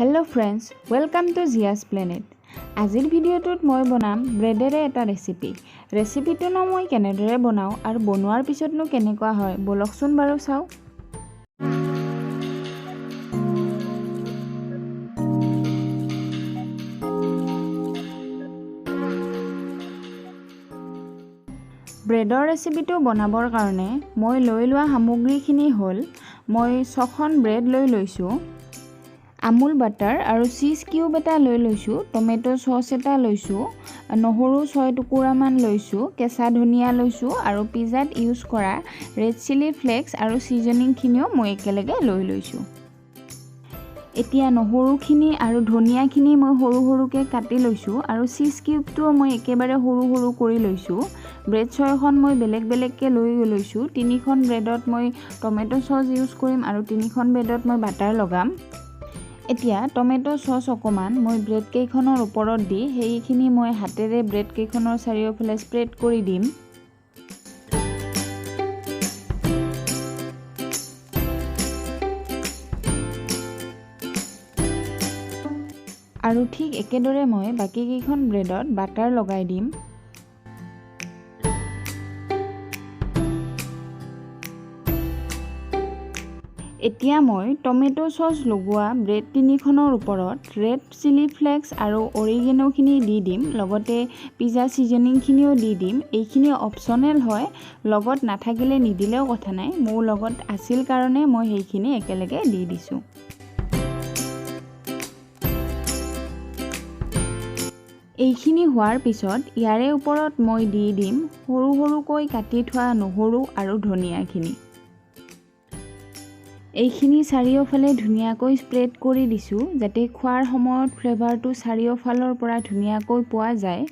Hello friends, welcome to Jiya's Planet. আজিৰ ভিডিঅ'টোত মই বনাম ব্ৰেডেৰে এটা ৰেচিপি। ৰেচিপিটো ন মই কেনেদৰে বনাও আৰু বনোৱাৰ পিছতনো কেনেকুৱা হয় বলকচোন বাৰু চাও। ব্ৰেডৰ ৰেচিপিটো বনাবৰ কাৰণে মই লৈ লোৱা সামগ্ৰীখিনি হ'ল মই 6খন ব্ৰেড লৈ লৈছো, আমুল বাটাৰ আৰু চীজ কিউব এটা লৈ লৈছো, টমেটো সস এটা লৈছো, নহৰু 6 টুকুৰামান লৈছো, কেঁচা ধনিয়া লৈছো আৰু পিজাত ইউজ কৰা ৰেড চিলি ফ্লেক্স আৰু সিজনিংখিনিও মই একেলগে লৈ লৈছো। এতিয়া নহৰুখিনি আৰু ধনিয়াখিনি মই সৰু সৰুকৈ কাটি লৈছো আৰু চীজ কিউবটো মই একেবাৰে সৰু সৰু কৰি লৈছো। ব্ৰেড 6খন মই বেলেগ বেলেগকৈ লৈ লৈছো। 3খন ব্ৰেডত মই টমেটো সস ইউজ কৰিম আৰু 3খন ব্ৰেডত মই বাটাৰ লগাম। এতিয়া টমেটো সস অকমান মই ব্ৰেড কেইখনৰ ওপৰত দি সেইখিনি মই হাতেৰে ব্ৰেড কেইখনৰ চাৰিওফালে স্প্ৰেড কৰি দিম। আৰু ঠিক একেদৰে মই বাকি কেইখন ব্ৰেডত বাটাৰ লগাই দিম। এতিয়া মই টমেটো সস লগোৱা ব্ৰেড 3খনৰ ওপৰত ৰেড চিলি ফ্লেক্স আৰু অৰিগেনোখিনি দি দিম, লগতে পিজা সিজনিংখিনিও দি দিম। এইখিনি অপচনেল হয়, লগত নাথাকিলে নিদিলেও কথা নাই, মোৰ লগত আছিল কাৰণে মই সেইখিনি একেলগে দি দিছো। এইখিনি হোৱাৰ পিছত ইয়াৰে ওপৰত মই দি দিম সৰু সৰুকৈ কাটি থোৱা নহৰু আৰু ধনিয়াখিনি। এইখিনি চাৰিওফালে ধুনীয়াকৈ স্প্ৰেড কৰি দিছো যাতে খোৱাৰ সময়ত ফ্লেভাৰটো চাৰিওফালৰ পৰা ধুনীয়াকৈ পোৱা যায়।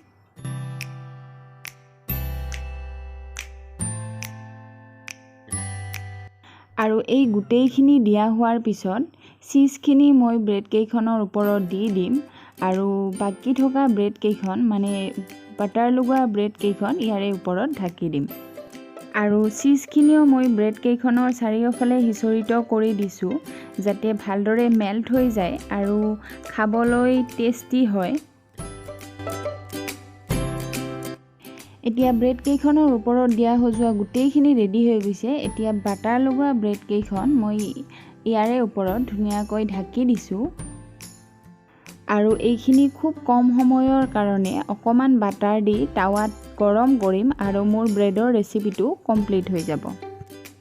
আৰু এই গোটেইখিনি দিয়া হোৱাৰ পিছত চীজখিনি মই ব্ৰেড কেইখনৰ ওপৰত দি দিম আৰু বাকি থকা ব্ৰেড কেইখন মানে বাটাৰ লগোৱা ব্ৰেড কেইখন ইয়াৰে ওপৰত ঢাকি দিম। আৰু চীজখিনিও মই ব্ৰেড কেইখনৰ চাৰিওফালে হিচৰিত কৰি দিছো যাতে ভালদৰে মেল্ট হৈ যায় আৰু খাবলৈ টেস্টি হয়। এতিয়া ব্ৰেড কেইখনৰ ওপৰত দিয়া সজোৱা গোটেইখিনি ৰেডি হৈ গৈছে। এতিয়া বাটাৰ লগোৱা ব্ৰেড কেইখন মই ইয়াৰে ওপৰত ধুনীয়াকৈ ঢাকি দিছো আৰু এইখিনি খুব কম সময়ৰ কাৰণে অকমান বাটাৰ দি টাৱাত গৰম কৰিম আৰু মোৰ ব্ৰেডৰ ৰেচিপিটো কমপ্লিট হৈ যাব।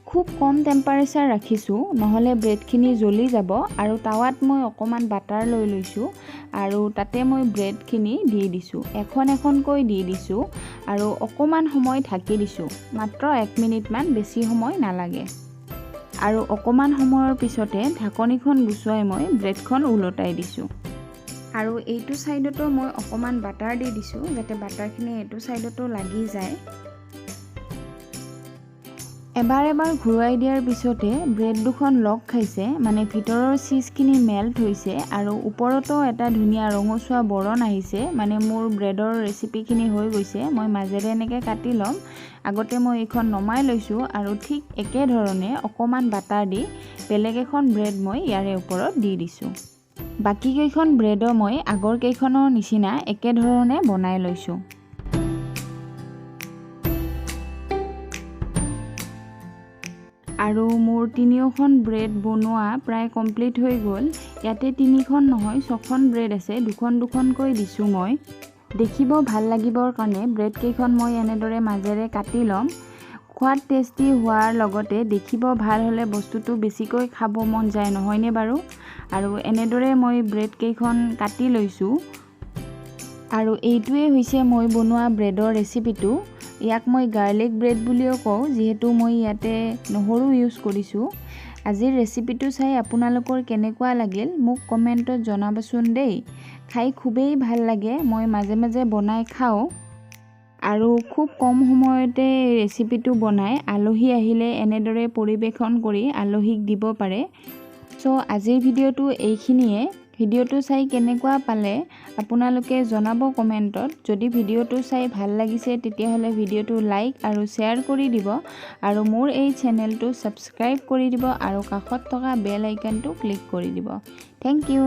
খুব কম টেম্পাৰেচাৰ ৰাখিছো নহলে ব্ৰেডখিনি জ্বলি যাব। আৰু টাৱাত মই অকমান বাটাৰ লৈ লৈছো আৰু তাতে মই ব্ৰেডখিনি দি দিছো, এখন এখনকৈ দি দিছো আৰু অকমান সময় ঢাকি দিছো, মাত্ৰ 1 মিনিটমান, বেছি সময় নালাগে। আৰু অকমান সময়ৰ পিছতে ঢাকনিখন গুছাই মই ব্ৰেডখন উলটাই দিছো। আৰু এইটো সাইডতো মই অকমান বাটাৰ দি দিছো যাতে বাটাৰখিনি এইটো সাইডতো লাগি যায়। এবাৰ ঘুৰাই দিয়াৰ পিছতে ব্ৰেড দুখন লগ খাইছে, মানে ভিতৰৰ চীজখিনি মেল্ট হৈছে আৰু ওপৰতো এটা ধুনীয়া ৰঙচুৱা বৰণ আহিছে, মানে মোৰ ব্ৰেডৰ ৰেচিপিখিনি হৈ গৈছে। মই মাজেৰে এনেকৈ কাটি ল'ম। আগতে মই এইখন নমাই লৈছো আৰু ঠিক একেধৰণে অকমান বাটাৰ দি বেলেগ এখন ব্ৰেড মই ইয়াৰে ওপৰত দি দিছো। বাকি কেইখন ব্ৰেডো মই আগৰ কেইখনৰ নিচিনা একেধৰণে বনাই লৈছো। আৰু মোৰ 3খন ব্ৰেড বনোৱা প্ৰায় কমপ্লিট হৈ গ'ল। ইয়াতে 3খন নহয় 6খন ব্ৰেড আছে, দুখনকৈ দিছো মই। দেখিব ভাল লাগিবৰ কাৰণে ব্ৰেড কেইখন মই এনেদৰে মাজেৰে কাটি ল'ম। খোৱাত টেস্টি হোৱাৰ লগতে দেখিব ভাল হ'লে বস্তুটো বেছিকৈ খাব মন যায়, নহয়নে বাৰু? আৰু এনেদৰে মই ব্ৰেড কেইখন কাটি লৈছো। আৰু এইটোৱে হৈছে মই বনোৱা ব্ৰেডৰ ৰেচিপিটো। ইয়াক মই গাৰ্লিক ব্ৰেড বুলিও কওঁ যিহেতু মই ইয়াতে নহৰু ইউজ কৰিছো। আজিৰ ৰেচিপিটো চাই আপোনালোকৰ কেনেকুৱা লাগিল মোক কমেণ্টত জনাবচোন দেই। খাই খুবেই ভাল লাগে, মই মাজে মাজে বনাই খাওঁ আৰু খুব কম সময়তে ৰেচিপিটো বনাই আলহী আহিলে এনেদৰে পৰিৱেশন কৰি আলহীক দিব পাৰে। সো আজিৰ ভিডিঅ'টো এইখিনিয়ে। ভিডিঅ'টো চাই কেনেকুৱা পালে আপোনালোকে জনাব কমেণ্টত। যদি ভিডিঅ'টো চাই ভাল লাগিছে তেতিয়াহ'লে ভিডিঅ'টো লাইক আৰু শ্বেয়াৰ কৰি দিব আৰু মোৰ এই চেনেলটো ছাবস্ক্ৰাইব কৰি দিব আৰু কাষত থকা বেল আইকনটো ক্লিক কৰি দিব। Thank U.